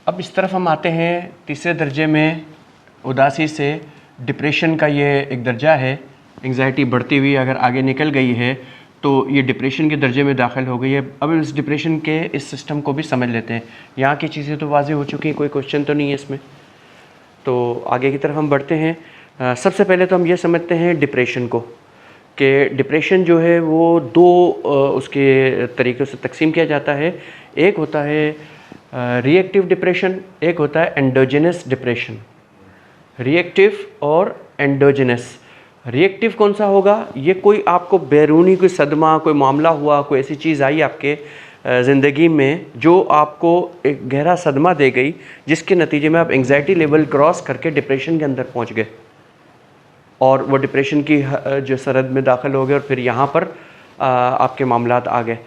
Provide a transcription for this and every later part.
अब इस तरफ हम आते हैं तीसरे दर्जे में, उदासी से डिप्रेशन का ये एक दर्जा है। एंग्जाइटी बढ़ती हुई अगर आगे निकल गई है तो ये डिप्रेशन के दर्जे में दाखिल हो गई है। अब इस डिप्रेशन के इस सिस्टम को भी समझ लेते हैं। यहाँ की चीज़ें तो वाज़ेह हो चुकी हैं, कोई क्वेश्चन तो नहीं है इसमें। तो आगे की तरफ हम बढ़ते हैं। सबसे पहले तो हम ये समझते हैं डिप्रेशन को, कि डिप्रेशन जो है वो दो उसके तरीक़ों से तकसीम किया जाता है। एक होता है रिएक्टिव डिप्रेशन, एक होता है एंडोजेनस डिप्रेशन। रिएक्टिव और एंडोजेनस। रिएक्टिव कौन सा होगा? ये कोई आपको बैरूनी कोई सदमा, कोई मामला हुआ, कोई ऐसी चीज़ आई आपके ज़िंदगी में जो आपको एक गहरा सदमा दे गई, जिसके नतीजे में आप एंग्जाइटी लेवल क्रॉस करके डिप्रेशन के अंदर पहुंच गए और वो डिप्रेशन की जो सरहद में दाखिल हो गए और फिर यहाँ पर आपके मामलात आ गए।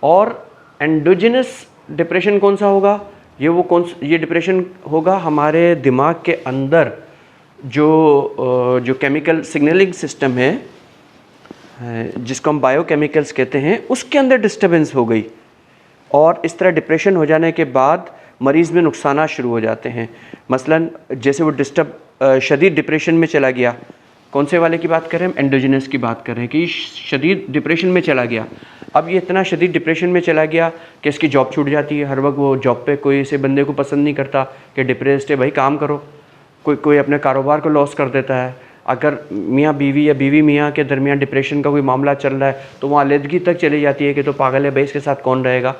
और एंडोजेनस डिप्रेशन कौन सा होगा? ये डिप्रेशन होगा हमारे दिमाग के अंदर जो केमिकल सिग्नलिंग सिस्टम है, जिसको हम बायोकेमिकल्स कहते हैं, उसके अंदर डिस्टर्बेंस हो गई और इस तरह डिप्रेशन हो जाने के बाद मरीज़ में नुकसान शुरू हो जाते हैं। मसलन जैसे वो शदीद डिप्रेशन में चला गया। कौन से वाले की बात कर रहे हैं हम? एंडोजेनस की बात कर रहे हैं कि शदीद डिप्रेशन में चला गया। अब ये इतना शदीद डिप्रेशन में चला गया कि इसकी जॉब छूट जाती है। हर वक्त वो जॉब पे कोई ऐसे बंदे को पसंद नहीं करता कि डिप्रेस्ड है, भाई काम करो। कोई अपने कारोबार को लॉस कर देता है। अगर मियाँ बीवी या बीवी मियाँ के दरमियान डिप्रेशन का कोई मामला चल रहा है तो वहाँ आलिदगी तक चली जाती है कि तो पागल है भाई, इसके साथ कौन रहेगा,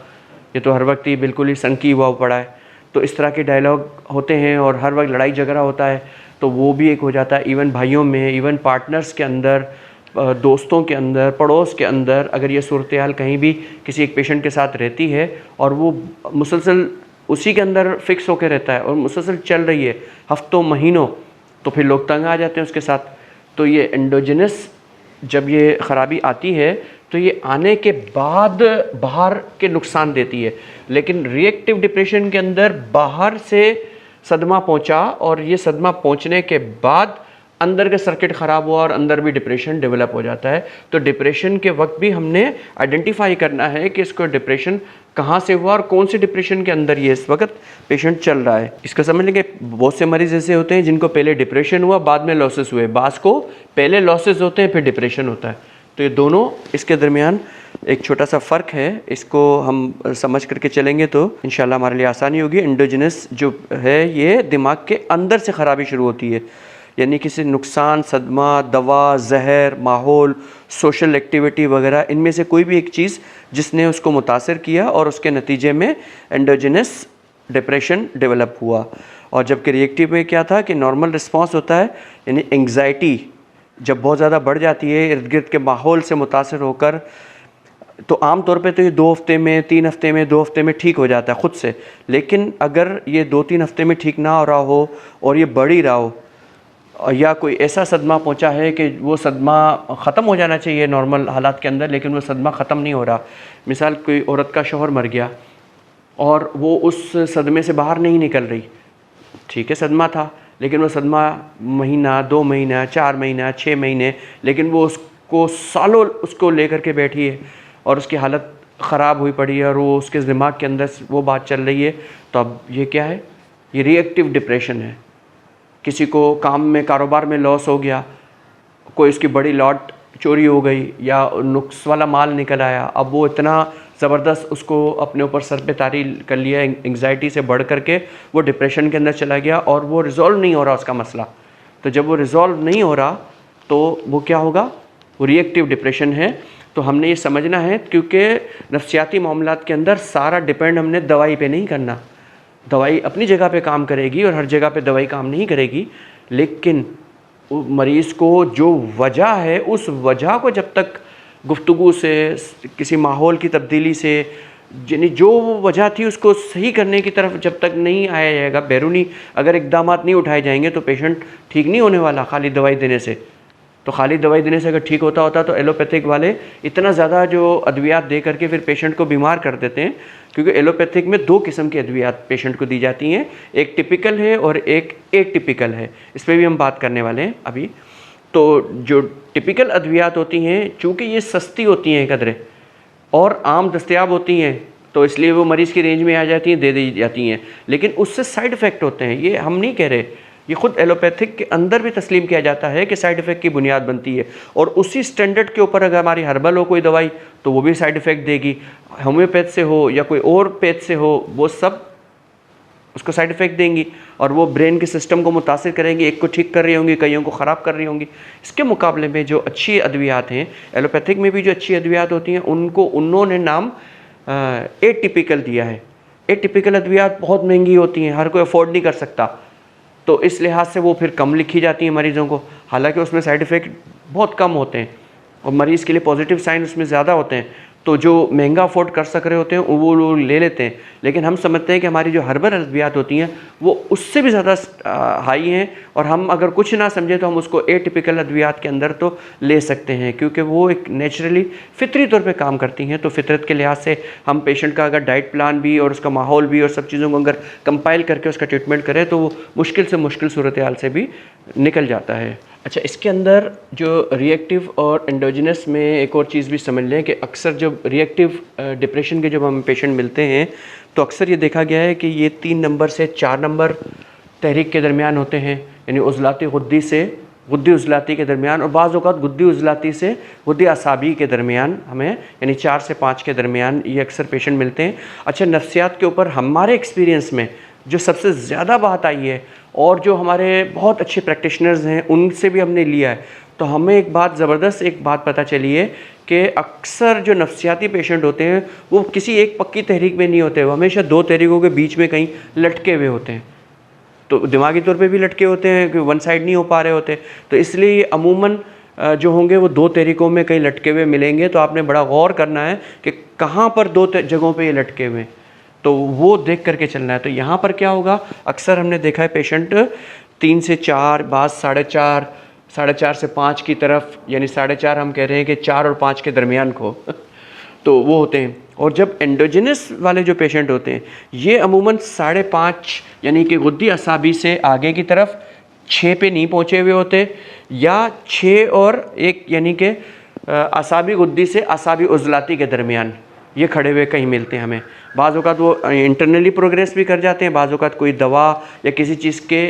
ये तो हर वक्त ही बिल्कुल ही सनकी हुआ पड़ा है। तो इस तरह के डायलॉग होते हैं और हर वक्त लड़ाई झगड़ा होता है, तो वो भी एक हो जाता है। इवन भाइयों में, इवन पार्टनर्स के अंदर, दोस्तों के अंदर, पड़ोस के अंदर अगर ये सूरत हाल कहीं भी किसी एक पेशेंट के साथ रहती है और वो मुसलसल उसी के अंदर फिक्स होकर रहता है और मुसलसल चल रही है हफ्तों महीनों, तो फिर लोग तंग आ जाते हैं उसके साथ। तो ये एंडोजेनस जब ये ख़राबी आती है तो ये आने के बाद बाहर के नुकसान देती है। लेकिन रिएक्टिव डिप्रेशन के अंदर बाहर से सदमा पहुंचा और ये सदमा पहुंचने के बाद अंदर का सर्किट ख़राब हुआ और अंदर भी डिप्रेशन डेवलप हो जाता है। तो डिप्रेशन के वक्त भी हमने आइडेंटिफाई करना है कि इसको डिप्रेशन कहाँ से हुआ और कौन से डिप्रेशन के अंदर ये इस वक्त पेशेंट चल रहा है। इसका समझ लेंगे, बहुत से मरीज़ ऐसे होते हैं जिनको पहले डिप्रेशन हुआ, बाद में लॉसेस हुए। बास को पहले लॉसेस होते हैं, फिर डिप्रेशन होता है। तो ये दोनों इसके दरमियान एक छोटा सा फ़र्क है, इसको हम समझ करके चलेंगे तो इंशाल्लाह हमारे लिए आसानी होगी। एंडोजेनस जो है ये दिमाग के अंदर से ख़राबी शुरू होती है, यानी किसी नुकसान, सदमा, दवा, जहर, माहौल, सोशल एक्टिविटी वगैरह, इनमें से कोई भी एक चीज़ जिसने उसको मुतासर किया और उसके नतीजे में एंडोजेनस डिप्रेशन डेवलप हुआ। और जबकि रिएक्टिव में क्या था कि नॉर्मल रिस्पॉन्स होता है, यानी एंग्जाइटी जब बहुत ज़्यादा बढ़ जाती है इर्द गिर्द के माहौल से मुतासर होकर, तो आम तौर पे तो ये 2 हफ्ते में, 3 हफ्ते में, 2 हफ्ते में ठीक हो जाता है ख़ुद से। लेकिन अगर ये 2-3 हफ्ते में ठीक ना हो रहा हो और ये बढ़ ही रहा हो, या कोई ऐसा सदमा पहुंचा है कि वो सदमा ख़त्म हो जाना चाहिए नॉर्मल हालात के अंदर, लेकिन वो सदमा ख़त्म नहीं हो रहा। मिसाल कोई औरत का शौहर मर गया और वो उस सदमे से बाहर नहीं निकल रही, ठीक है सदमा था, लेकिन वो सदमा महीना, 2 महीना, 4 महीना, 6 महीने, लेकिन वो उसको सालों उसको लेकर के बैठी है और उसकी हालत ख़राब हुई पड़ी है और वो उसके दिमाग के अंदर वो बात चल रही है। तो अब ये क्या है? ये रिएक्टिव डिप्रेशन है। किसी को काम में, कारोबार में लॉस हो गया, कोई उसकी बड़ी लॉट चोरी हो गई या नुक्स वाला माल निकल आया, अब वो इतना ज़बरदस्त उसको अपने ऊपर सर पे तारी कर लिया, एंग्जाइटी से बढ़ करके वो डिप्रेशन के अंदर चला गया और वो रिज़ॉल्व नहीं हो रहा उसका मसला। तो जब वो रिज़ॉल्व नहीं हो रहा तो वो क्या होगा? वो रिएक्टिव डिप्रेशन है। तो हमने ये समझना है, क्योंकि नफ्सियाती मामलात के अंदर सारा डिपेंड हमने दवाई पे नहीं करना। दवाई अपनी जगह पे काम करेगी और हर जगह पे दवाई काम नहीं करेगी, लेकिन मरीज़ को जो वजह है उस वजह को जब तक गुफ्तगू से, किसी माहौल की तब्दीली से, यानी जो वजह थी उसको सही करने की तरफ जब तक नहीं आया जाएगा, बैरूनी अगर इक़दामात नहीं उठाए जाएंगे तो पेशेंट ठीक नहीं होने वाला खाली दवाई देने से। तो खाली दवाई देने से अगर ठीक होता तो एलोपैथिक वाले इतना ज़्यादा जो अद्वियात दे करके फिर पेशेंट को बीमार कर देते हैं, क्योंकि एलोपैथिक में 2 किस्म की अद्वियात पेशेंट को दी जाती हैं, एक टिपिकल है और एक एटिपिकल है। इस पर भी हम बात करने वाले हैं अभी। तो जो टिपिकल अद्वियात होती हैं, चूँकि ये सस्ती होती हैं कदरे और आम दस्तयाब होती हैं, तो इसलिए वो मरीज़ की रेंज में आ जाती हैं, दे दी जाती हैं, लेकिन उससे साइड इफ़ेक्ट होते हैं। ये हम नहीं कह रहे, ये खुद एलोपैथिक के अंदर भी तस्लीम किया जाता है कि साइड इफ़ेक्ट की बुनियाद बनती है। और उसी स्टैंडर्ड के ऊपर अगर हमारी हर्बल हो कोई दवाई तो वो भी साइड इफ़ेक्ट देगी, होम्योपैथ से हो या कोई और पैथ से हो, वो सब उसको साइड इफ़ेक्ट देंगी और वो ब्रेन के सिस्टम को मुतासिर करेंगी। एक को ठीक कर रही होंगी, कईयों को ख़राब कर रही होंगी। इसके मुकाबले में जो अच्छी अद्वियात हैं, एलोपैथिक में भी जो अच्छी अद्वियात होती हैं, उनको उन्होंने नाम एटिपिकल दिया है। एटिपिकल अद्वियात बहुत महंगी होती हैं, हर कोई अफोर्ड नहीं कर सकता, तो इस लिहाज से वो फिर कम लिखी जाती हैं मरीज़ों को। हालांकि उसमें साइड इफ़ेक्ट बहुत कम होते हैं और मरीज़ के लिए पॉजिटिव साइन उसमें ज़्यादा होते हैं, तो जो महंगा अफोर्ड कर सक रहे होते हैं वो लोग ले लेते हैं। लेकिन हम समझते हैं कि हमारी जो हर्बल अद्वियात होती हैं वो उससे भी ज़्यादा हाई हैं, और हम अगर कुछ ना समझें तो हम उसको एटिपिकल अद्वियात के अंदर तो ले सकते हैं, क्योंकि वो एक नेचुरली फितरी तौर पे काम करती हैं। तो फितरत के लिहाज से हम पेशेंट का अगर डाइट प्लान भी और उसका माहौल भी और सब चीज़ों को अगर कंपाइल करके उसका ट्रीटमेंट करें तो वो मुश्किल से मुश्किल सूरत हाल से भी निकल जाता है। अच्छा, इसके अंदर जो रिएक्टिव और एंडोजिनस में एक और चीज़ भी समझ लें कि अक्सर जब रिएक्टिव डिप्रेशन के जब हम पेशेंट मिलते हैं तो अक्सर ये देखा गया है कि ये 3 नंबर से 4 नंबर तहरीक के दरमियान होते हैं, यानी उज़लाती गुद्दी से गुद्दी उज़लाती के दरमियान, और बाज़ औक़ात गुद्दी उज़लाती से गुद्दी असाबी के दरमियान हमें, यानी 4 से 5 के दरमियान ये अक्सर पेशेंट मिलते हैं। अच्छा, नफ्सियात के ऊपर हमारे एक्सपीरियंस में जो सबसे ज़्यादा बात आई है और जो हमारे बहुत अच्छे प्रैक्टिशनर्स हैं उनसे भी हमने लिया है, तो हमें एक बात पता चली है कि अक्सर जो नफ्सियाती पेशेंट होते हैं वो किसी एक पक्की तहरीक में नहीं होते, वो हमेशा 2 तहरीकों के बीच में कहीं लटके हुए होते हैं। तो दिमागी तौर पे भी लटके होते हैं कि वन साइड नहीं हो पा रहे होते, तो इसलिए अमूमन जो होंगे वो 2 तहरीकों में कहीं लटके हुए मिलेंगे। तो आपने बड़ा गौर करना है कि कहाँ पर 2 जगहों पे ये लटके हुए हैं, तो वो देख करके चलना है। तो यहाँ पर क्या होगा, अक्सर हमने देखा है पेशेंट 3 से 4, बात 4.5, 4.5 से 5 की तरफ, यानी 4.5 हम कह रहे हैं कि 4 और 5 के दरमियान को तो वो होते हैं। और जब एंडोजिनस वाले जो पेशेंट होते हैं ये अमूमन 5.5 यानी कि गुद्दी असाबी से आगे की तरफ 6 पे नहीं पहुँचे हुए होते, या 6 और 1 यानी कि असाबी गुद्दी से असाबी उज़लाती के दरमियान ये खड़े हुए कहीं मिलते हैं हमें। बाज़ औक़ात वो इंटरनली प्रोग्रेस भी कर जाते हैं, बाज़ औक़ात कोई दवा या किसी चीज़ के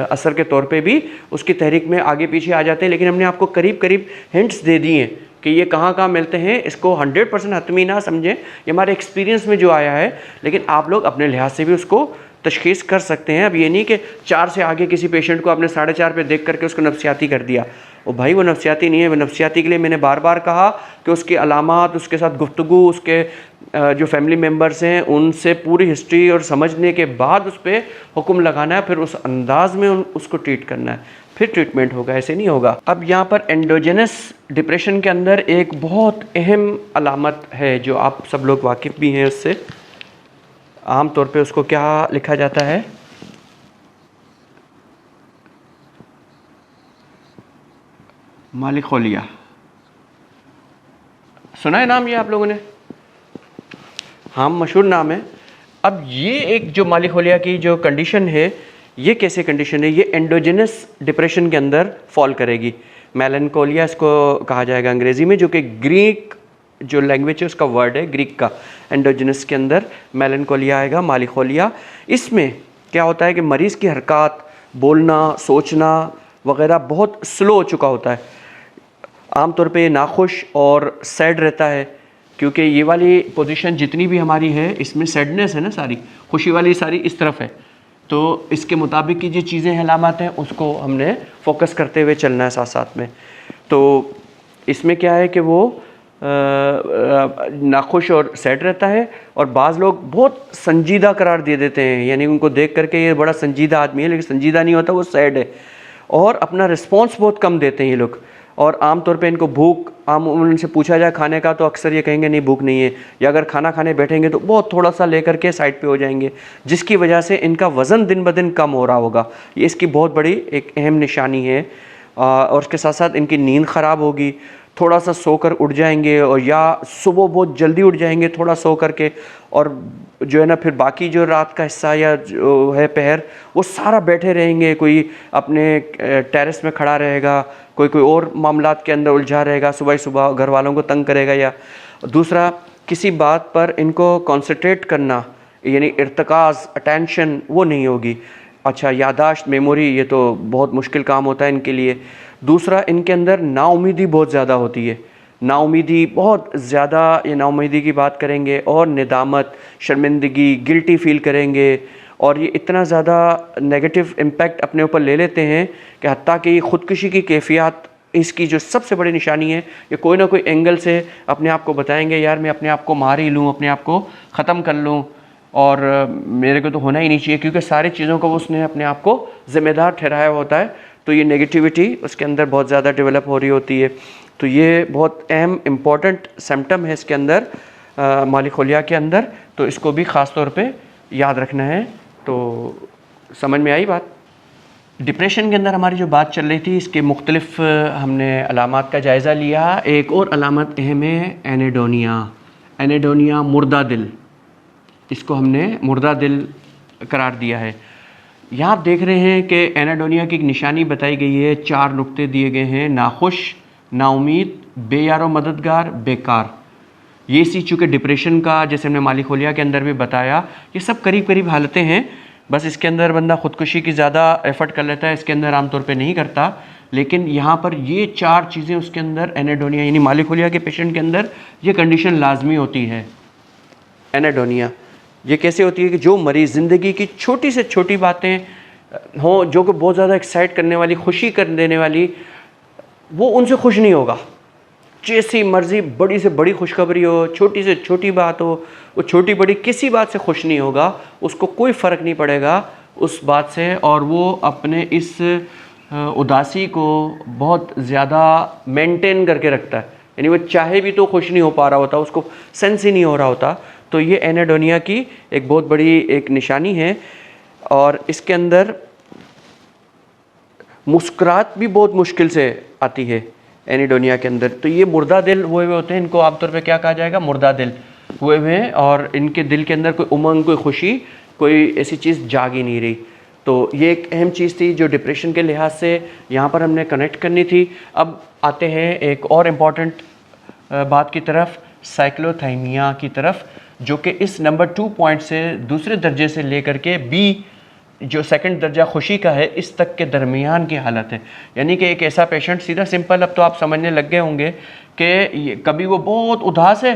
असर के तौर पे भी उसकी तहरीक में आगे पीछे आ जाते हैं। लेकिन हमने आपको करीब करीब हिंट्स दे दिए हैं कि ये कहाँ कहाँ मिलते हैं। इसको 100% हतमी ना समझें, ये हमारे एक्सपीरियंस में जो आया है, लेकिन आप लोग अपने लिहाज से भी उसको तशख़ीस कर सकते हैं। अब ये नहीं कि 4 से आगे किसी पेशेंट को आपने 4.5 पे देख करके उसको नफ्सियाती कर दिया, वो भाई वो नफ्सियाती नहीं है। वो नफ्सियाती के लिए मैंने बार बार कहा कि उसकी अलामात, उसके साथ गुफ्तगू, उसके जो फैमिली मेम्बर्स हैं उनसे पूरी हिस्ट्री और समझने के बाद उस पर हुक्म लगाना है, फिर उस अंदाज में उसको ट्रीट करना है, फिर ट्रीटमेंट होगा, ऐसे नहीं होगा। अब यहाँ पर एंडोजेनस डिप्रेशन के अंदर एक बहुत अहम अलामत है जो आप सब लोग वाकिफ़ भी हैं उससे। आम तौर पे उसको क्या लिखा जाता है, मालिकोलिया। सुना है नाम ये आप लोगों ने? हाँ, मशहूर नाम है। अब ये एक जो मालिकोलिया की जो कंडीशन है, ये कैसे कंडीशन है, ये एंडोजेनस डिप्रेशन के अंदर फॉल करेगी। मेलनकोलिया इसको कहा जाएगा अंग्रेज़ी में, जो कि ग्रीक जो लैंग्वेज है उसका वर्ड है, ग्रीक का। एंडोजेनस के अंदर मेलनकोलिया आएगा, मालिकोलिया। इसमें क्या होता है कि मरीज़ की हरकत, बोलना, सोचना वगैरह बहुत स्लो हो चुका होता है। आम तौर पे नाखुश और सैड रहता है, क्योंकि ये वाली पोजीशन जितनी भी हमारी है इसमें सैडनेस है ना, सारी खुशी वाली सारी इस तरफ है। तो इसके मुताबिक की जो चीज़ें अलामत हैं उसको हमने फोकस करते हुए चलना है साथ साथ में। तो इसमें क्या है कि वो नाखुश और सैड रहता है, और बाज़ लोग बहुत संजीदा करार दे देते हैं, यानी उनको देख करके ये बड़ा संजीदा आदमी है, लेकिन संजीदा नहीं होता, वो सैड है। और अपना रिस्पॉन्स बहुत कम देते हैं ये लोग। और आम तौर पे इनको भूख, उनसे पूछा जाए खाने का तो अक्सर ये कहेंगे नहीं भूख नहीं है, या अगर खाना खाने बैठेंगे तो बहुत थोड़ा सा लेकर के साइड पे हो जाएंगे, जिसकी वजह से इनका वज़न दिन ब दिन कम हो रहा होगा। ये इसकी बहुत बड़ी एक अहम निशानी है। और उसके साथ साथ इनकी नींद ख़राब होगी, थोड़ा सा सोकर उठ जाएंगे, और या सुबह बहुत जल्दी उठ जाएंगे थोड़ा सो करके, और जो है ना फिर बाकी जो रात का हिस्सा या जो है पहर वो सारा बैठे रहेंगे। कोई अपने टेरेस में खड़ा रहेगा, कोई और मामलात के अंदर उलझा रहेगा, सुबह सुबह घर वालों को तंग करेगा। या दूसरा किसी बात पर इनको कंसंट्रेट करना, यानी इर्तिकाज़, अटेंशन वो नहीं होगी। अच्छा, यादाश्त, मेमोरी, ये तो बहुत मुश्किल काम होता है इनके लिए। दूसरा, इनके अंदर नाउमीदी बहुत ज़्यादा होती है, नाउमीदी बहुत ज़्यादा, ये नाउमीदी की बात करेंगे, और निदामत, शर्मिंदगी, गिल्टी फील करेंगे, और ये इतना ज़्यादा नेगेटिव इम्पैक्ट अपने ऊपर ले लेते हैं कि हत्ता कि ख़ुदकुशी की कैफियत इसकी जो सबसे बड़ी निशानी है, ये कोई ना कोई एंगल से अपने आप को बताएंगे, यार मैं अपने आप को मार ही लूँ, अपने आप को ख़त्म कर लूँ, और मेरे को तो होना ही नहीं चाहिए, क्योंकि सारी चीज़ों को उसने अपने आप को ज़िम्मेदार ठहराया होता है। तो ये नेगेटिविटी उसके अंदर बहुत ज़्यादा डेवलप हो रही होती है। तो ये बहुत अहम इम्पॉर्टेंट सिम्टम है इसके अंदर, मालिकोलिया के अंदर। तो इसको भी ख़ास तौर पे याद रखना है। तो समझ में आई बात? डिप्रेशन के अंदर हमारी जो बात चल रही थी, इसके मुख्तलिफ हमने अलामात का जायज़ा लिया। एक और अलामत अहम है एनेडोनिया। एनेडोनिया, मुर्दा दिल, इसको हमने मुर्दा दिल करार दिया है। यहाँ आप देख रहे हैं कि एनेडोनिया की एक निशानी बताई गई है, 4 नुक्ते दिए गए हैं, नाखुश, नाउमीद, बेयारो मददगार, बेकार। ये इसी चूँकि डिप्रेशन का, जैसे हमने मालिकोलिया के अंदर भी बताया, ये सब करीब करीब हालतें हैं। बस इसके अंदर बंदा ख़ुदकुशी की ज़्यादा एफ़र्ट कर लेता है, इसके अंदर आमतौर पे नहीं करता। लेकिन यहाँ पर ये 4 चीज़ें उसके अंदर एनेडोनिया यानी मालिकोलिया के पेशेंट के अंदर ये कंडीशन लाजमी होती है। एनेडोनिया ये कैसे होती है कि जो मरीज़ ज़िंदगी की छोटी से छोटी बातें हों, जो कि बहुत ज़्यादा एक्साइट करने वाली, खुशी कर देने वाली, वो उनसे खुश नहीं होगा। जैसी मर्ज़ी बड़ी से बड़ी खुशखबरी हो, छोटी से छोटी बात हो, वो छोटी बड़ी किसी बात से खुश नहीं होगा, उसको कोई फ़र्क नहीं पड़ेगा उस बात से, और वो अपने इस उदासी को बहुत ज़्यादा मेंटेन करके रखता है। यानी वो चाहे भी तो खुश नहीं हो पा रहा होता, उसको सेंस ही नहीं हो रहा होता। तो ये एनेडोनिया की एक बहुत बड़ी एक निशानी है। और इसके अंदर मुस्कुराहट भी बहुत मुश्किल से आती है एनेडोनिया के अंदर। तो ये मुर्दा दिल हुए हुए होते हैं, इनको आमतौर पे क्या कहा जाएगा, मुर्दा दिल हुए हुए हैं, और इनके दिल के अंदर कोई उमंग, कोई खुशी, कोई ऐसी चीज़ जाग ही नहीं रही। तो ये एक अहम चीज़ थी जो डिप्रेशन के लिहाज से यहाँ पर हमने कनेक्ट करनी थी। अब आते हैं एक और इम्पॉर्टेंट बात की तरफ, साइक्लोथाइमिया की तरफ, जो कि इस नंबर 2 पॉइंट से दूसरे दर्जे से लेकर के बी जो सेकंड दर्जा खुशी का है, इस तक के दरमियान की हालत है। यानी कि एक ऐसा पेशेंट, सीधा सिंपल, अब तो आप समझने लग गए होंगे कि कभी वो बहुत उदास है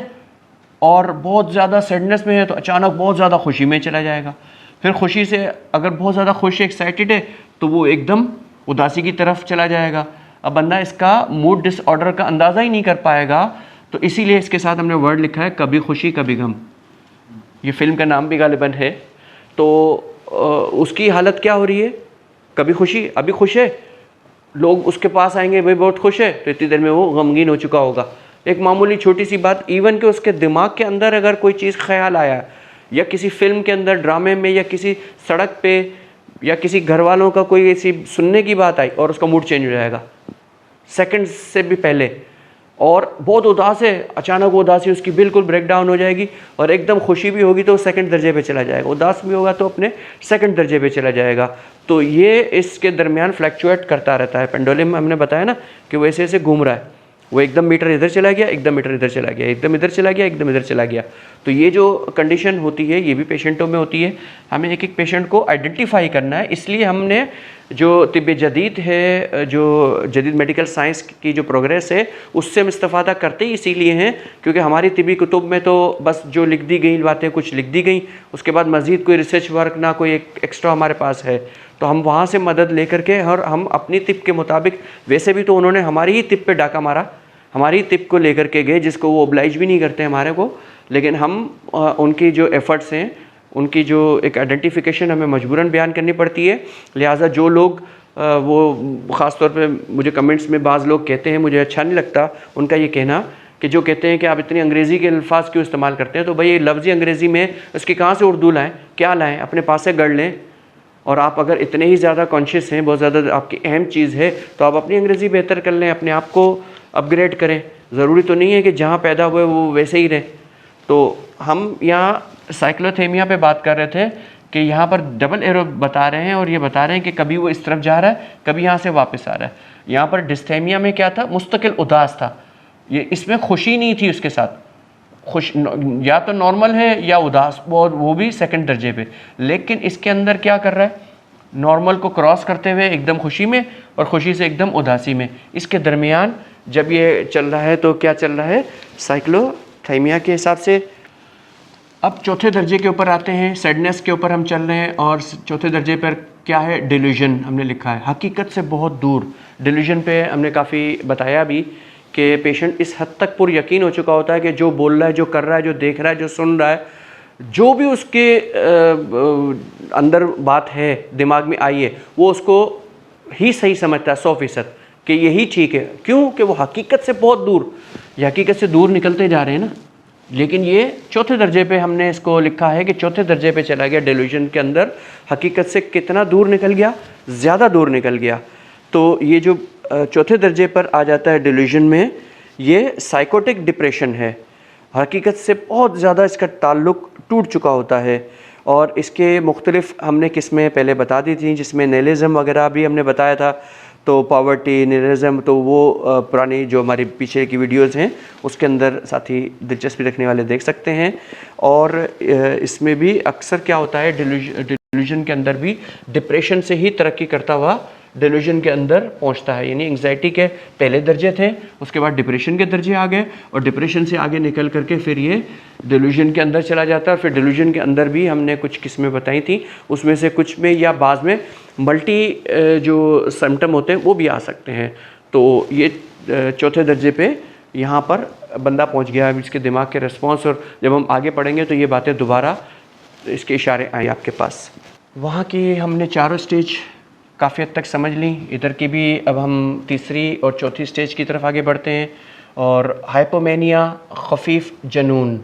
और बहुत ज़्यादा सैडनेस में है, तो अचानक बहुत ज़्यादा खुशी में चला जाएगा। फिर खुशी से अगर बहुत ज़्यादा खुश है, एक्साइटेड है, तो वो एकदम उदासी की तरफ चला जाएगा। अब बंदा इसका मूड डिसऑर्डर का अंदाज़ा ही नहीं कर पाएगा। तो इसीलिए इसके साथ हमने वर्ड लिखा है, कभी खुशी कभी गम। ये फिल्म का नाम भी गालिबन है। तो उसकी हालत क्या हो रही है, कभी खुशी, अभी खुश है, लोग उसके पास आएंगे, भाई बहुत खुश है, तो इतनी देर में वो गमगीन हो चुका होगा। एक मामूली छोटी सी बात, इवन कि उसके दिमाग के अंदर अगर कोई चीज़ ख्याल आया, या किसी फिल्म के अंदर, ड्रामे में, या किसी सड़क पे, या किसी घर वालों का कोई ऐसी सुनने की बात आई, और उसका मूड चेंज हो जाएगा सेकंड से भी पहले। और बहुत उदास है, अचानक वो उदासी उसकी बिल्कुल ब्रेक डाउन हो जाएगी, और एकदम खुशी भी होगी तो सेकंड दर्जे पे चला जाएगा, उदास भी होगा तो अपने सेकंड दर्जे पे चला जाएगा। तो ये इसके दरमियान फ्लैक्चुएट करता रहता है। पेंडुलम में हमने बताया ना कि वो ऐसे ऐसे घूम रहा है, वो एकदम मीटर इधर चला गया, एकदम मीटर इधर चला गया, एकदम इधर चला गया, एकदम इधर चला गया। तो ये जो कंडीशन होती है, ये भी पेशेंटों में होती है। हमें एक एक पेशेंट को आइडेंटिफाई करना है। इसलिए हमने जो तिब्ब जदीद है, जो जदीद मेडिकल साइंस की जो प्रोग्रेस है, उससे हम इस्तिफ़ादा करते ही इसीलिए हैं क्योंकि हमारी तिब्बी कुतुब में तो बस जो लिख दी गई बातें कुछ लिख दी गई, उसके बाद मज़ीद कोई रिसर्च वर्क ना कोई एक एक्स्ट्रा हमारे पास है। तो हम वहाँ से मदद लेकर के, और हम अपनी तिब्ब के मुताबिक, वैसे भी तो उन्होंने हमारी ही तिब्ब पे डाका मारा, हमारी तिब्ब को लेकर के गए, जिसको वो ओब्लाइज भी नहीं करते हमारे को, लेकिन हम उनकी जो एफ़र्ट्स हैं, उनकी जो एक आइडेंटिफिकेशन हमें मजबूरन बयान करनी पड़ती है। लिहाजा जो लोग वो ख़ास तौर पे मुझे कमेंट्स में बाज़ लोग कहते हैं, मुझे अच्छा नहीं लगता उनका ये कहना, कि जो कहते हैं कि आप इतनी अंग्रेज़ी के अल्फाज क्यों इस्तेमाल करते हैं। तो भाई ये लफ्ज़ी अंग्रेज़ी में उसकी कहाँ से उर्दू लाएँ, क्या लाएँ, अपने पास से गढ़ लें। और आप अगर इतने ही ज़्यादा कॉन्शियस हैं, बहुत ज़्यादा आपकी अहम चीज़ है, तो आप अपनी अंग्रेज़ी बेहतर कर लें, अपने आप को अपग्रेड करें। ज़रूरी तो नहीं है कि जहाँ पैदा हुए वो वैसे ही रहे। तो हम यहाँ साइक्लोथेमिया पे बात कर रहे थे कि यहाँ पर डबल एरो बता रहे हैं, और ये बता रहे हैं कि कभी वो इस तरफ जा रहा है, कभी यहाँ से वापस आ रहा है। यहाँ पर डिस्थेमिया में क्या था, मुस्तकिल उदास था, ये इसमें खुशी नहीं थी उसके साथ, खुश, या तो नॉर्मल है या उदास, वो भी सेकंड दर्जे पे। लेकिन इसके अंदर क्या कर रहा है, नॉर्मल को क्रॉस करते हुए एकदम खुशी में और खुशी से एकदम उदासी में, इसके दरमियान जब ये चल रहा है तो क्या चल रहा है, साइक्लोथाइमिया के हिसाब से। अब चौथे दर्जे के ऊपर आते हैं, सैडनेस के ऊपर हम चल रहे हैं, और चौथे दर्जे पर क्या है, डिल्यूजन हमने लिखा है, हकीकत से बहुत दूर। डिल्यूजन पे हमने काफ़ी बताया भी कि पेशेंट इस हद तक पुर यकीन हो चुका होता है कि जो बोल रहा है, जो कर रहा है, जो देख रहा है, जो सुन रहा है, जो भी उसके अंदर बात है, दिमाग में आई है, वो उसको ही सही समझता है 100% कि यही ठीक है। क्यों कि वो हकीकत से बहुत दूर, ये हकीकत से दूर निकलते जा रहे हैं ना। लेकिन ये चौथे दर्जे पे हमने इसको लिखा है कि चौथे दर्जे पे चला गया, डिल्यूजन के अंदर हकीकत से कितना दूर निकल गया, ज़्यादा दूर निकल गया। तो ये जो चौथे दर्जे पर आ जाता है डिल्यूजन में, ये साइकोटिक डिप्रेशन है, हकीकत से बहुत ज़्यादा इसका ताल्लुक़ टूट चुका होता है। और इसके मुख्तलिफ हमने किस्में पहले बता दी थी, जिसमें निहिलिज्म वगैरह भी हमने बताया था। तो पॉवर्टी, निहिलिज्म, तो वो पुरानी जो हमारी पीछे की वीडियोस हैं उसके अंदर साथी दिलचस्पी रखने वाले देख सकते हैं। और इसमें भी अक्सर क्या होता है, डिल्यूजन के अंदर भी डिप्रेशन से ही तरक्की करता हुआ डिल्यूजन के अंदर पहुंचता है। यानी एंग्जाइटी के पहले दर्जे थे, उसके बाद डिप्रेशन के दर्जे आ गए, और डिप्रेशन से आगे निकल करके फिर ये डिल्यूजन के अंदर चला जाता है। फिर डिल्यूजन के अंदर भी हमने कुछ किस्में बताई थी, उसमें से कुछ में या बाद में मल्टी जो सिम्टम होते हैं वो भी आ सकते हैं। तो ये चौथे दर्जे पे यहाँ पर बंदा पहुँच गया है, इसके दिमाग के रिस्पॉन्स, और जब हम आगे पढ़ेंगे तो ये बातें दोबारा इसके इशारे आए आपके पास। वहाँ की हमने चारों स्टेज काफ़ी हद तक समझ ली, इधर की भी। अब हम तीसरी और चौथी स्टेज की तरफ आगे बढ़ते हैं। और हाइपोमेनिया, खफीफ जनून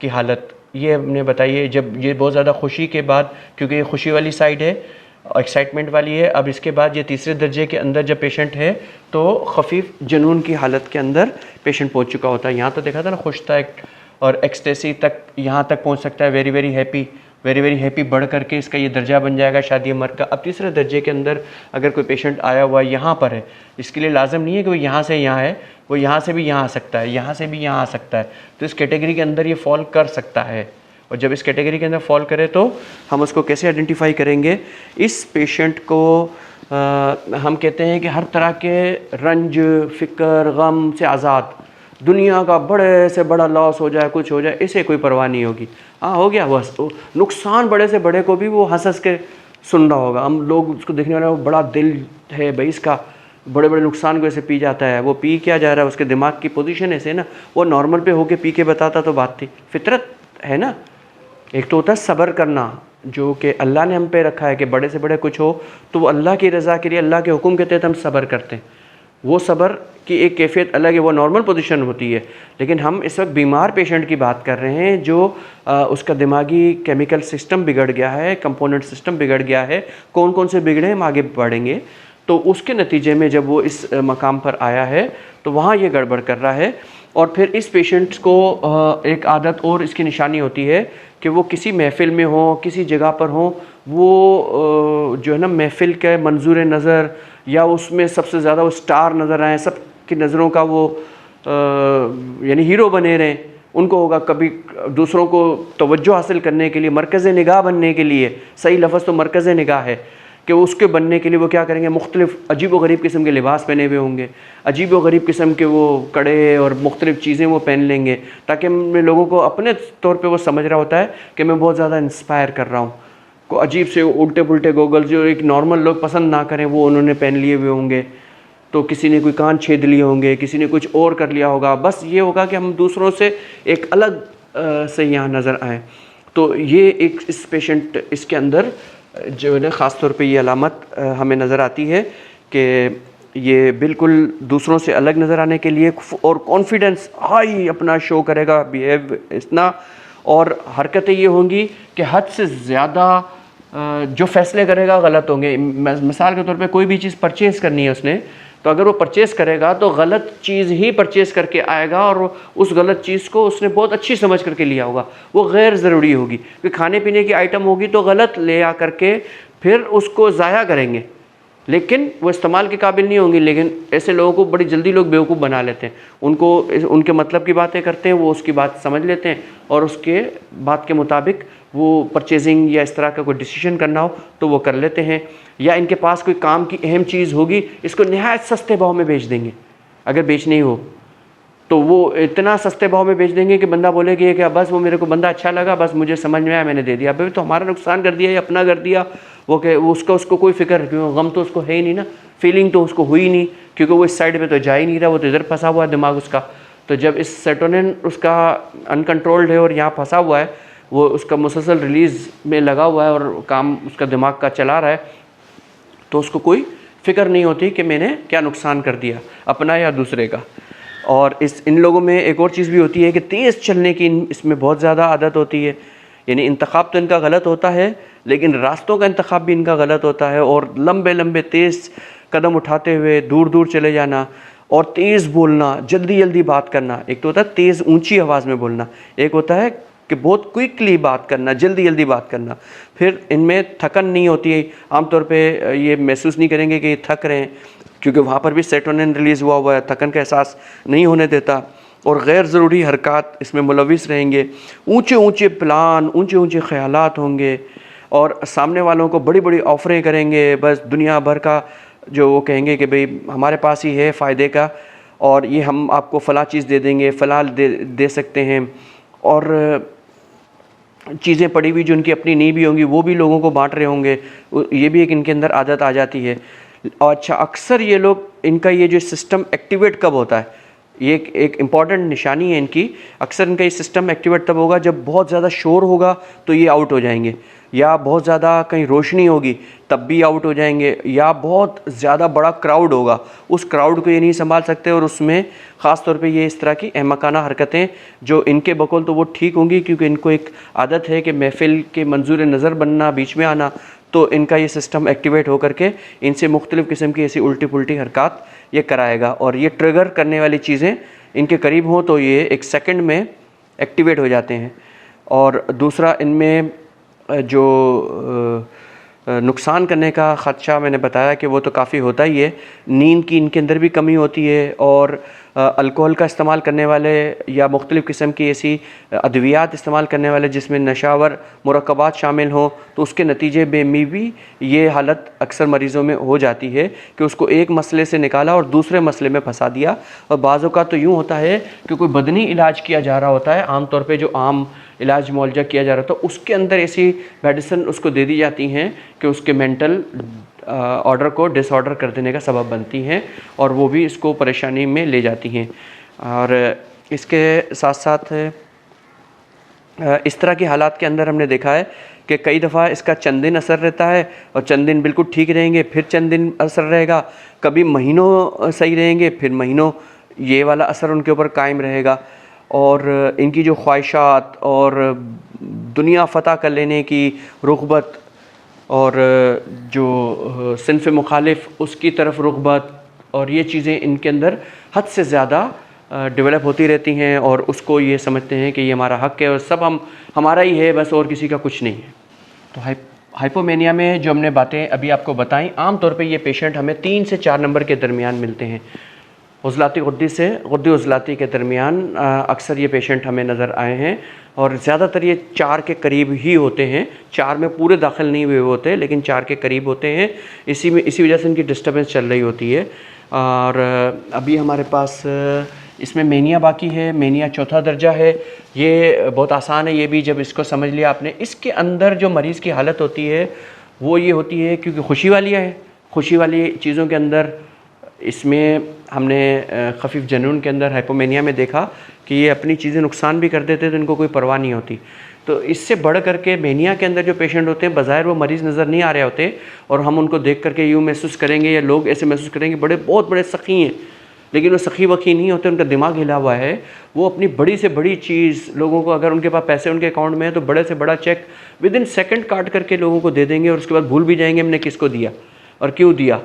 की हालत, ये हमने बताई है जब ये बहुत ज़्यादा खुशी के बाद, क्योंकि ये खुशी वाली साइड है, एक्साइटमेंट वाली है। अब इसके बाद ये तीसरे दर्जे के अंदर जब पेशेंट है तो खफीफ जनून की हालत के अंदर पेशेंट पहुंच चुका होता है। यहाँ तो देखा था ना, खुश था और एक्सटेसी तक, यहाँ तक पहुँच सकता है, very very happy, very very happy बढ़ करके इसका ये दर्जा बन जाएगा शादी मर्द का। अब तीसरे दर्जे के अंदर अगर कोई पेशेंट आया हुआ यहाँ पर है, इसके लिए लाजम नहीं है कि वो यहाँ से यहाँ है, वो यहाँ से भी यहाँ आ सकता है, यहाँ से भी यहाँ आ सकता है। तो इस कैटेगरी के अंदर ये फॉल कर सकता है। और जब इस कैटेगरी के अंदर फॉल करे तो हम उसको कैसे आइडेंटिफाई करेंगे, इस पेशेंट को हम कहते हैं कि हर तरह के रंज, फ़िक्र, गम से आज़ाद, दुनिया का बड़े से बड़ा लॉस हो जाए, कुछ हो जाए, इसे कोई परवाह नहीं होगी। हाँ, हो गया बस, नुकसान बड़े से बड़े को भी वो हंस हंस के सुन रहा होगा। हम लोग उसको देखने वाले, वो बड़ा दिल है भाई इसका, बड़े बड़े नुकसान को ऐसे पी जाता है। वो पी क्या जा रहा है, उसके दिमाग की पोजीशन ऐसे ना, वो नॉर्मल पे होके पी के बताता तो बात थी, फितरत है ना। एक तो होता है सब्र करना, जो कि अल्लाह ने हम पे रखा है कि बड़े से बड़े कुछ हो तो वो अल्लाह की रज़ा के लिए, अल्लाह के हुक्म के तहत हम सब्र करते हैं। वो सब्र की एक कैफियत अलग है, वो नॉर्मल पोजीशन होती है। लेकिन हम इस वक्त बीमार पेशेंट की बात कर रहे हैं, जो उसका दिमागी केमिकल सिस्टम बिगड़ गया है, कंपोनेंट सिस्टम बिगड़ गया है। कौन कौन से बिगड़े हम आगे बढ़ेंगे। तो उसके नतीजे में जब वो इस मकाम पर आया है तो वहाँ ये गड़बड़ कर रहा है। और फिर इस पेशेंट को एक आदत और इसकी निशानी होती है कि वो किसी महफ़िल में हो, किसी जगह पर हो, वो जो है ना महफ़िल के मंजूर नज़र या उसमें सबसे ज़्यादा वो स्टार नज़र आए, सब की नज़रों का वो यानी हीरो बने रहें, उनको होगा। कभी दूसरों को तवज्जो हासिल करने के लिए, मरकज़ निगाह बनने के लिए, सही लफ्ज़ तो मरकज़ निगाह है, कि उसके बनने के लिए वो क्या करेंगे, मुख्तलिफ़ अजीब व गरीब किस्म के लिबास पहने हुए होंगे, अजीब व गरीब किस्म के वो कड़े और मुख्तलिफ़ चीज़ें वो पहन लेंगे, ताकि मैं लोगों को अपने तौर पे वो समझ रहा होता है कि मैं बहुत ज़्यादा इंस्पायर कर रहा हूँ। को अजीब से उल्टे पुल्टे गोगल्स जो एक नॉर्मल लोग पसंद ना करें वो उन्होंने पहन लिए हुए होंगे। तो किसी ने कोई कान छेद लिए होंगे, किसी ने कुछ और कर लिया होगा। बस ये होगा कि हम दूसरों से एक अलग से यहाँ नज़र आएँ। तो ये एक इस पेशेंट, इसके अंदर जो है ना ख़ास तौर पे ये अलामत हमें नज़र आती है कि ये बिल्कुल दूसरों से अलग नज़र आने के लिए और कॉन्फिडेंस हाई अपना शो करेगा, बिहेव इतना, और हरकतें ये होंगी कि हद से ज़्यादा जो फ़ैसले करेगा गलत होंगे। मिसाल के तौर पे कोई भी चीज़ परचेज़ करनी है उसने, तो अगर वो परचेज़ करेगा तो गलत चीज़ ही परचेज़ करके आएगा, और उस गलत चीज़ को उसने बहुत अच्छी समझ करके लिया होगा, वो गैर ज़रूरी होगी। कि खाने पीने की आइटम होगी तो गलत ले आ करके फिर उसको ज़ाया करेंगे, लेकिन वो इस्तेमाल के काबिल नहीं होंगी। लेकिन ऐसे लोगों को बड़ी जल्दी लोग बेवकूफ़ बना लेते हैं, उनको उनके मतलब की बातें करते हैं, वो उसकी बात समझ लेते हैं और उसके बात के मुताबिक वो परचेजिंग या इस तरह का कोई डिसीजन करना हो तो वो कर लेते हैं। या इनके पास कोई काम की अहम चीज़ होगी, इसको नहायत सस्ते भाव में बेच देंगे। अगर बेचनी हो तो वो इतना सस्ते भाव में बेच देंगे कि बंदा बोले कि क्या बस वो मेरे को बंदा अच्छा लगा, बस मुझे समझ में आया, मैंने दे दिया। भाई तो हमारा नुकसान कर दिया या अपना कर दिया, वो क्या उसको कोई फिक्र, क्यों गम तो उसको है ही नहीं ना, फीलिंग तो उसको हुई नहीं, क्योंकि वो इस साइड पे तो जा ही नहीं रहा, वो तो इधर फंसा हुआ है दिमाग उसका। तो जब इस सेरोटोनिन उसका अनकंट्रोल्ड है और यहाँ फंसा हुआ है, वो उसका मुसलसल रिलीज़ में लगा हुआ है और काम उसका दिमाग का चला रहा है, तो उसको कोई फ़िक्र नहीं होती कि मैंने क्या नुकसान कर दिया, अपना या दूसरे का। और इन लोगों में एक और चीज़ भी होती है कि तेज़ चलने की इसमें बहुत ज़्यादा आदत होती है। यानी इंतखाब तो इनका गलत होता है, लेकिन रास्तों का इंतखाब भी इनका गलत होता है। और लंबे लंबे तेज़ कदम उठाते हुए दूर दूर चले जाना और तेज़ बोलना, जल्दी जल्दी बात करना। एक तो होता है तेज़ ऊंची आवाज़ में बोलना, एक होता है कि बहुत क्विकली बात करना, जल्दी जल्दी बात करना। फिर इनमें थकन नहीं होती है, आमतौर पे ये महसूस नहीं करेंगे कि ये थक रहे हैं, क्योंकि वहाँ पर भी सेरोटोनिन रिलीज़ हुआ है, थकन का एहसास नहीं होने देता। और गैर ज़रूरी हरकत इसमें मुलविस रहेंगे, ऊंचे ऊंचे प्लान, ऊंचे ऊंचे ख्यालात होंगे और सामने वालों को बड़ी बड़ी ऑफ़रें करेंगे। बस दुनिया भर का जो वो कहेंगे कि भाई हमारे पास ही है फ़ायदे का, और ये हम आपको फ़लाँ चीज़ दे देंगे, फ़लाँ दे सकते हैं। और चीज़ें पड़ी हुई जो उनकी अपनी नहीं भी होंगी वो भी लोगों को बांट रहे होंगे, ये भी एक इनके अंदर आदत आ जाती है। और अच्छा, अक्सर ये लोग, इनका ये जो सिस्टम एक्टिवेट कब होता है, ये एक इम्पॉर्टेंट निशानी है इनकी। अक्सर इनका ये सिस्टम एक्टिवेट तब होगा जब बहुत ज़्यादा शोर होगा तो ये आउट हो जाएंगे, या बहुत ज़्यादा कहीं रोशनी होगी तब भी आउट हो जाएंगे, या बहुत ज़्यादा बड़ा क्राउड होगा, उस क्राउड को ये नहीं संभाल सकते और उसमें ख़ास तौर पे ये इस तरह की अहमकाना हरकतें जो इनके बकौल तो वो ठीक होंगी, क्योंकि इनको एक आदत है कि महफिल के मंजूर नज़र बनना, बीच में आना, तो इनका ये सिस्टम एक्टिवेट हो करके इनसे मुख्तलिफ़ किस्म की ऐसी उल्टी पुल्टी हरकत ये कराएगा। और ये ट्रिगर करने वाली चीज़ें इनके करीब हों तो ये एक सेकंड में एक्टिवेट हो जाते हैं। और दूसरा, इनमें जो नुकसान करने का ख़दशा मैंने बताया कि वो तो काफ़ी होता ही है। नींद की इनके अंदर भी कमी होती है, और अल्कोहल का इस्तेमाल करने वाले या मुख्तलिफ़ किस्म की ऐसी अद्वियात इस्तेमाल करने वाले जिसमें नशावर मुरक्कबात शामिल हों, तो उसके नतीजे में भी ये हालत अक्सर मरीज़ों में हो जाती है कि उसको एक मसले से निकाला और दूसरे मसले में फंसा दिया। और बाज़ औक़ात तो यूँ होता है कि कोई बदनी इलाज किया जा रहा होता है, आम तौर पे जो आम इलाज मुआलजा किया जा रहा था उसके अंदर ऐसी मेडिसिन उसको दे दी जाती हैं कि उसके मेंटल ऑर्डर को डिसऑर्डर कर देने का सबब बनती हैं, और वो भी इसको परेशानी में ले जाती हैं। और इसके साथ साथ इस तरह की हालात के अंदर हमने देखा है कि कई दफ़ा इसका चंद दिन असर रहता है और चंद दिन बिल्कुल ठीक रहेंगे, फिर चंद दिन असर रहेगा, कभी महीनों सही रहेंगे, फिर महीनों ये वाला असर उनके ऊपर कायम रहेगा। और इनकी जो ख्वाहिशात और दुनिया फ़तह कर लेने की रुग़बत और जो सिन्फ़ मुखालिफ उसकी तरफ रुग़बत, और ये चीज़ें इनके अंदर हद से ज़्यादा डेवलप होती रहती हैं, और उसको ये समझते हैं कि ये हमारा हक़ है और सब हमारा ही है, बस और किसी का कुछ नहीं है। तो हाइपोमेनिया में जो हमने बातें अभी आपको बताई, आम तौर पे ये पेशेंट हमें 3 से 4 नंबर के दरमियान मिलते हैं। उज़लाती गुद्दी से गुद्दी उज़लाती के दरमियान अक्सर ये पेशेंट हमें नज़र आए हैं, और ज़्यादातर ये 4 के करीब ही होते हैं। 4 में पूरे दाखिल नहीं हुए होते, लेकिन 4 के करीब होते हैं। इसी वजह से इनकी डिस्टर्बेंस चल रही होती है। और अभी हमारे पास इसमें मेनिया बाकी है। मेनिया चौथा दर्जा है, ये बहुत आसान है, ये भी जब इसको समझ लिया आपने। इसके अंदर जो मरीज़ की हालत होती है वो ये होती है, क्योंकि खुशी वाली है, खुशी वाली चीज़ों के अंदर इसमें हमने खफीफ जनून के अंदर हाइपोमेनिया में देखा कि ये अपनी चीज़ें नुकसान भी कर देते तो इनको कोई परवाह नहीं होती। तो इससे बढ़ करके मेनिया के अंदर जो पेशेंट होते हैं, बज़ाहिर वो मरीज़ नज़र नहीं आ रहे होते, और हम उनको देख करके यूँ महसूस करेंगे या लोग ऐसे महसूस करेंगे बहुत बड़े सखी हैं, लेकिन वो सखी वखी नहीं होते, उनका दिमाग हिला हुआ है। वो अपनी बड़ी से बड़ी चीज़ लोगों को, अगर उनके पास पैसे उनके अकाउंट में है तो बड़े से बड़ा चेक विदिन सेकंड काट करके लोगों को दे देंगे, और उसके बाद भूल भी जाएंगे हमने किसको दिया और क्यों दिया।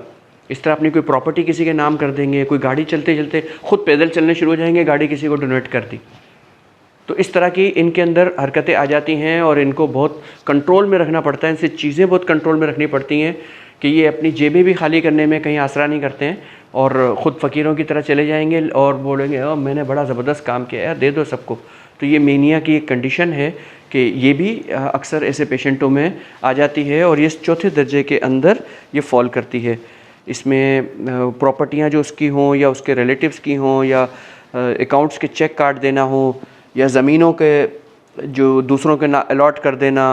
इस तरह अपनी कोई प्रॉपर्टी किसी के नाम कर देंगे, कोई गाड़ी चलते चलते खुद पैदल चलने शुरू हो जाएंगे, गाड़ी किसी को डोनेट कर दी। तो इस तरह की इनके अंदर हरकतें आ जाती हैं, और इनको बहुत कंट्रोल में रखना पड़ता है, इनसे चीज़ें बहुत कंट्रोल में रखनी पड़ती हैं कि ये अपनी जेबें भी खाली करने में कहीं आसरा नहीं करते हैं और ख़ुद फ़कीरों की तरह चले जाएंगे और बोलेंगे मैंने बड़ा ज़बरदस्त काम किया है, दे दो सबको। तो ये मेनिया की एक कंडीशन है कि ये भी अक्सर ऐसे पेशेंटों में आ जाती है और ये चौथे दर्जे के अंदर ये फॉल करती है। इसमें प्रॉपर्टियाँ जो उसकी हों या उसके रिलेटिव्स की हों या अकाउंट्स के चेक काट देना हो या ज़मीनों के जो दूसरों के ना अलॉट कर देना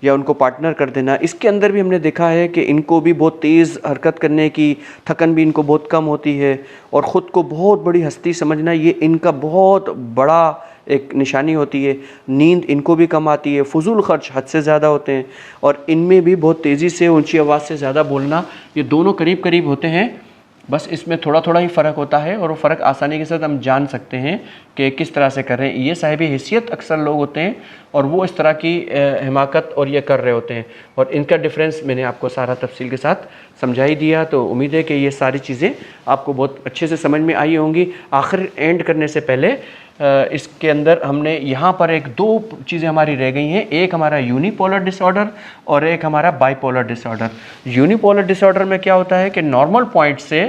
या उनको पार्टनर कर देना, इसके अंदर भी हमने देखा है कि इनको भी बहुत तेज़ हरकत करने की थकन भी इनको बहुत कम होती है और ख़ुद को बहुत बड़ी हस्ती समझना ये इनका बहुत बड़ा एक निशानी होती है। नींद इनको भी कम आती है, फजूल खर्च हद से ज़्यादा होते हैं और इनमें भी बहुत तेज़ी से ऊंची आवाज़ से ज़्यादा बोलना, ये दोनों करीब करीब होते हैं। बस इसमें थोड़ा थोड़ा ही फ़र्क होता है और वो फ़र्क आसानी के साथ हम जान सकते हैं कि किस तरह से कर रहे हैं। ये साहिब हैसियत अक्सर लोग होते हैं और वो इस तरह की हिमाकत और ये कर रहे होते हैं और इनका डिफरेंस मैंने आपको सारा तफसील के साथ समझा ही दिया। तो उम्मीद है कि ये सारी चीज़ें आपको बहुत अच्छे से समझ में आई होंगी। आखिर एंड करने से पहले इसके अंदर हमने यहाँ पर एक दो चीज़ें हमारी रह गई हैं, एक हमारा यूनिपोलर डिसऑर्डर और एक हमारा बाइपोलर डिसऑर्डर। यूनिपोलर डिसऑर्डर में क्या होता है कि नॉर्मल पॉइंट से,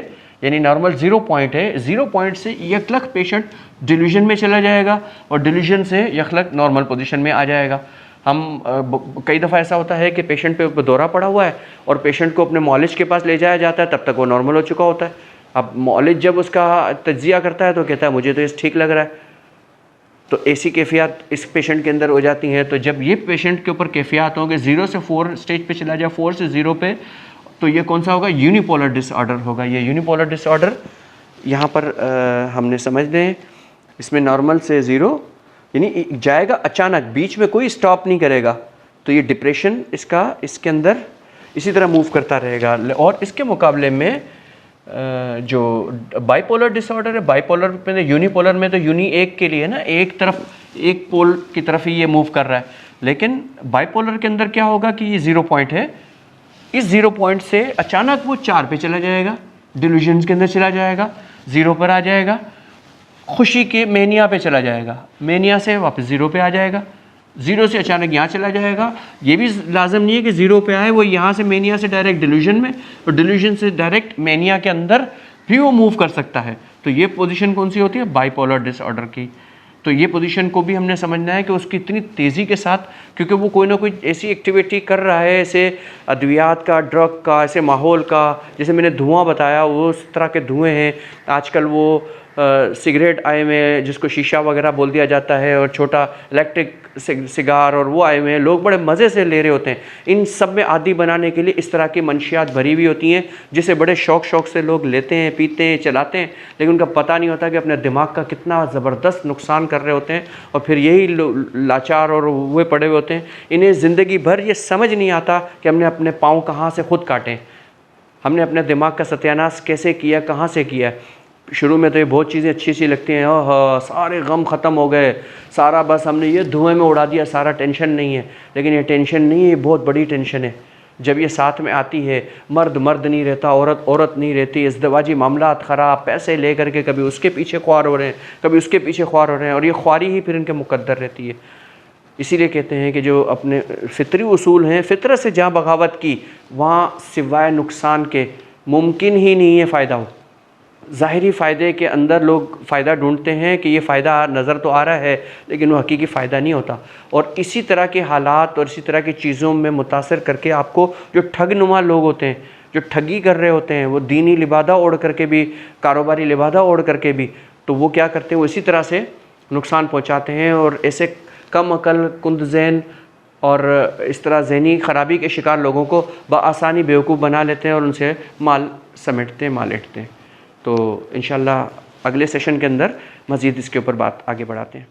यानी नॉर्मल 0 पॉइंट है, 0 पॉइंट से यकलक पेशेंट डिल्यूजन में चला जाएगा और डिल्यूजन से यकलक नॉर्मल पोजीशन में आ जाएगा। हम कई दफ़ा ऐसा होता है कि पेशेंट पे दौरा पड़ा हुआ है और पेशेंट को अपने मौलिज के पास ले जाया जाता है, तब तक वो नॉर्मल हो चुका होता है। अब मौलिज जब उसका तज्जिया करता है तो कहता है मुझे तो ये ठीक लग रहा है, तो ऐसी कैफियत इस पेशेंट के अंदर हो जाती हैं। तो जब ये पेशेंट के ऊपर कैफियत होंगे 0 से 4 स्टेज पे चला जाए, 4 से 0 पे, तो ये कौन सा होगा? यूनिपोलर डिसऑर्डर होगा। ये यूनिपोलर डिसऑर्डर यहाँ पर हमने समझ लें, इसमें नॉर्मल से 0 यानी जाएगा अचानक, बीच में कोई स्टॉप नहीं करेगा। तो ये डिप्रेशन इसका इसके अंदर इसी तरह मूव करता रहेगा। और इसके मुकाबले में जो बाइपोलर डिसऑर्डर है, बाइपोलर में यूनिपोलर में तो यूनी एक के लिए ना, एक तरफ एक पोल की तरफ ही ये मूव कर रहा है, लेकिन बाइपोलर के अंदर क्या होगा कि ये 0 पॉइंट है, इस 0 पॉइंट से अचानक वो 4 पे चला जाएगा, डिल्यूजन के अंदर चला जाएगा, 0 पर आ जाएगा, खुशी के मेनिया पे चला जाएगा, मेनिया से वापस 0 पे आ जाएगा, 0 से अचानक यहाँ चला जाएगा। ये भी लाजम नहीं है कि 0 पे आए, वो यहाँ से मेनिया से डायरेक्ट डिल्यूजन में और डिल्यूजन से डायरेक्ट मेनिया के अंदर भी वो मूव कर सकता है। तो ये पोजीशन कौन सी होती है? बाइपोलर डिसऑर्डर की। तो ये पोजीशन को भी हमने समझना है कि उसकी इतनी तेज़ी के साथ, क्योंकि वो कोई ना कोई ऐसी एक्टिविटी कर रहा है, ऐसे अद्वियात का, ड्रग का, ऐसे माहौल का, जैसे मैंने धुआं बताया वो उस तरह के धुएँ हैं। आजकल वो सिगरेट आए हुए हैं जिसको शीशा वगैरह बोल दिया जाता है, और छोटा इलेक्ट्रिक सिगार और वो आए हुए हैं, लोग बड़े मज़े से ले रहे होते हैं। इन सब में आदी बनाने के लिए इस तरह की मंशियात भरी हुई होती हैं, जिसे बड़े शौक़ से लोग लेते हैं, पीते हैं, चलाते हैं, लेकिन उनका पता नहीं होता कि अपने दिमाग का कितना ज़बरदस्त नुकसान कर रहे होते हैं। और फिर यही लाचार और हुए पड़े हुए होते हैं। इन्हें ज़िंदगी भर ये समझ नहीं आता कि हमने अपने पाँव कहाँ से खुद काटें, हमने अपने दिमाग का सत्यानाश कैसे किया, कहाँ से किया। शुरू में तो ये बहुत चीज़ें अच्छी सी लगती हैं, सारे गम ख़त्म हो गए, सारा बस हमने ये धुएं में उड़ा दिया, सारा टेंशन नहीं है। लेकिन ये टेंशन नहीं है, ये बहुत बड़ी टेंशन है। जब ये साथ में आती है, मर्द नहीं रहता, औरत नहीं रहती, इज़्दिवाजी मामलात ख़राब, पैसे ले करके कभी उसके पीछे ख्वार हो रहे हैं, कभी उसके पीछे ख्वार हो रहे हैं, और ये ख्वारी ही फिर इनके मुकद्दर रहती है। इसीलिए कहते हैं कि जो अपने फितरी उसूल हैं, फितरत से जहाँ बगावत की, वहाँ सिवाय नुकसान के मुमकिन ही नहीं है फ़ायदा हो। ज़ाहिरी फ़ायदे के अंदर लोग फ़ायदा ढूंढते हैं कि ये फ़ायदा नज़र तो आ रहा है, लेकिन वो हकीकी फ़ायदा नहीं होता। और इसी तरह के हालात और इसी तरह की चीज़ों में मुतासर करके आपको जो ठगनुमा लोग होते हैं, जो ठगी कर रहे होते हैं, वो दीनी लिबादा ओढ़ करके भी, कारोबारी लिबादा ओढ़ करके भी, तो वो क्या करते हैं, वो इसी तरह से नुकसान पहुँचाते हैं। और ऐसे कम अकल, कुंद ज़हन और इस तरह ज़हनी ख़राबी के शिकार लोगों को बआसानी बेवकूफ़ बना लेते हैं और उनसे माल समेटते, माल लेटते हैं। तो इंशाल्लाह अगले सेशन के अंदर मज़ीद इसके ऊपर बात आगे बढ़ाते हैं।